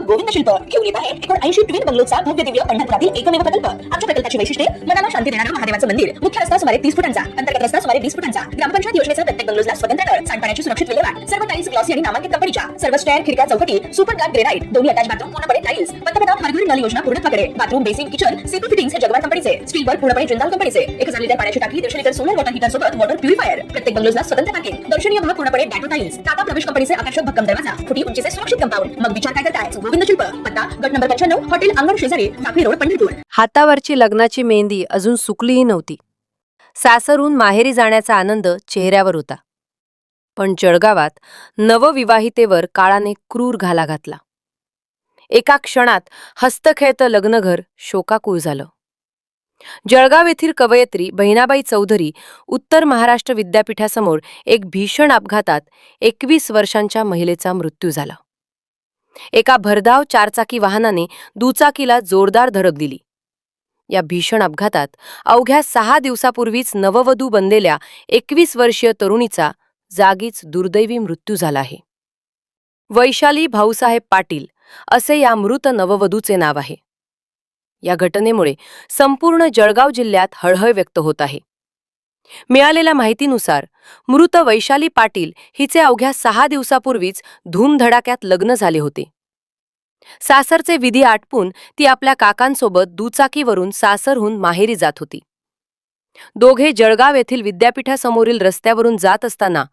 गोविंद शिल्प घेऊन येत आहे 80 ट्विन बंगलोचा भव्य दिव्य पंढरपुरातील एकमेव प्रकल्प। आमच्या प्रकल्पाची वैशिष्ट्ये मनाला शांती देणारं महादेवाचं मंदिर, मुख्य रस्ता सुमारे 30 फुटांचा, अंतर्गत रस्ता सुमारे 20 फुटांचा, ग्रामपंचायत योजनेचा प्रत्येक बंगलोजला स्वतंत्र नळ, सांडपाण्याची सुरक्षित विल्हेवाट, सर्व टाइल्स ग्लॉसी आणि नामांकित कंपनीच्या, सर्व स्टेअर, खिडक्या, चौकटी सुपर ग्लास ग्रेनाइट, दोन्ही अटॅच बाथरूम पूर्णपणे टाइल्स, पंतप्रधान हर घर नल योजना पूर्णत्वाकडे, bathroom, basin, kitchen, CP fittings हे जगवार कंपनीचे, स्टील वर्क पूर्णपणे जिंदाल कंपनीचे, 1000 लिटर पाण्याची टाकी, 150 लिटर सोलर वॉटर हीटर सोबत वॉटर प्युरिफायर, प्रत्येक बंगलोजला स्वतंत्र पार्किंग, दर्शनीय भाग पूर्णपणे डॅटो टाइल्स, टाटा प्रवेश कंपनीचे आकर्षक भक्कम दरवाजा, फुटी उंचीचे सुरक्षित कंपाऊंड। मग विचार काय करताय? गोविंद शिल्प, पत्ता गट नंबर 95, हॉटेल अंगण शेजारी, साखळी रोड, पंढरपूर। हातावरची लग्नाची मेहंदी अजून सुकलीही नव्हती। सासरहून माहेरी जाण्याचा आनंद चेहऱ्यावर होता, पण जळगावात नवविवाहितेवर काळाने क्रूर घाला घातला। एका क्षणात हस्तखेळतं लग्नघर शोकाकुळ झालं। जळगाव येथील कवयित्री बहिणाबाई चौधरी उत्तर महाराष्ट्र विद्यापीठासमोर एक भीषण अपघातात 21 वर्षांच्या महिलेचा मृत्यू झाला। एका भरधाव चारचाकी वाहनाने दुचाकीला जोरदार धडक दिली। या भीषण अपघातात अवघ्या 6 दिवसापूर्वीच नववधू बनलेल्या 21 वर्षीय तरुणीचा जागीच दुर्दैवी मृत्यू झाला आहे। वैशाली भाऊसाहेब पाटील असे या मृत नववधूचे नाव आहे। या घटनेमुळे संपूर्ण जळगाव जिल्ह्यात हळहळ व्यक्त होत आहे। मिळालेल्या माहितीनुसार मृत वैशाली पाटील हिचे अवघ्या 6 दिवसापूर्वीच धूमधडाक्यात लग्न झाले होते। सासरचे विधी आटपून ती आपल्या काकांसोबत दुचाकीवरून सासरहून माहेरी जात होती। दोघे जळगाव येथील विद्यापीठासमोरील रस्त्यावरून जात असताना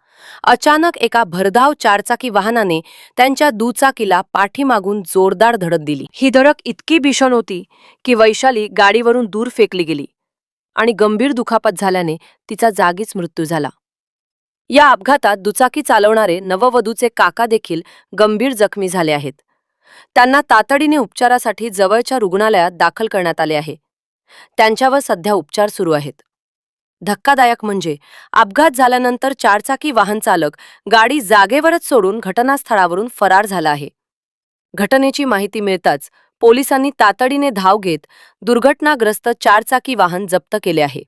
अचानक एका भरधाव चारचाकी वाहनाने त्यांच्या दुचाकीला पाठीमागून जोरदार धडक दिली। ही धडक इतकी भीषण होती की वैशाली गाडीवरून दूर फेकली गेली आणि गंभीर दुखापत झाल्याने तिचा जागीच मृत्यू झाला। या अपघातात दुचाकी चालवणारे नववधूचे काका देखील गंभीर जखमी झाले आहेत। त्यांना तातडीने उपचारासाठी जवळच्या रुग्णालयात दाखल करण्यात आले आहे। त्यांच्यावर सध्या उपचार सुरू आहेत। धक्कादायक म्हणजे अपघात झाल्यानंतर चारचाकी वाहन चालक गाडी जागेवरच सोडून घटनास्थळावरून फरार झाला आहे। घटनेची माहिती मिळताच पोलिसांनी तातडीने धाव घेत दुर्घटनाग्रस्त चारचाकी वाहन जप्त केले आहे।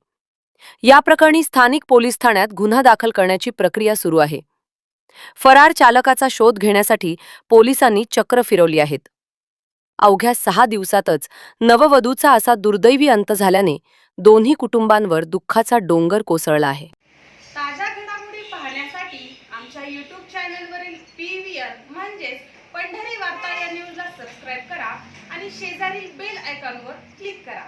या प्रकरणी स्थानिक पोलीस ठाण्यात गुन्हा दाखल करण्याची प्रक्रिया सुरू आहे। फरार चालकाचा शोध घेण्यासाठी पोलिसांनी चक्र फिरवली आहेत। अवघ्या 6 दिवसातच नववधूचा असा दुर्दैवी अंत झाल्याने दोन्ही कुटुंबांवर दुःखाचा डोंगर कोसळला आहे। ताज्या घडामोडी पाहण्यासाठी आमच्या YouTube चॅनलवरील PVR म्हणजेच पंढरी वार्ता या न्यूजला सबस्क्राइब करा आणि शेजारील बेल आयकॉनवर क्लिक करा।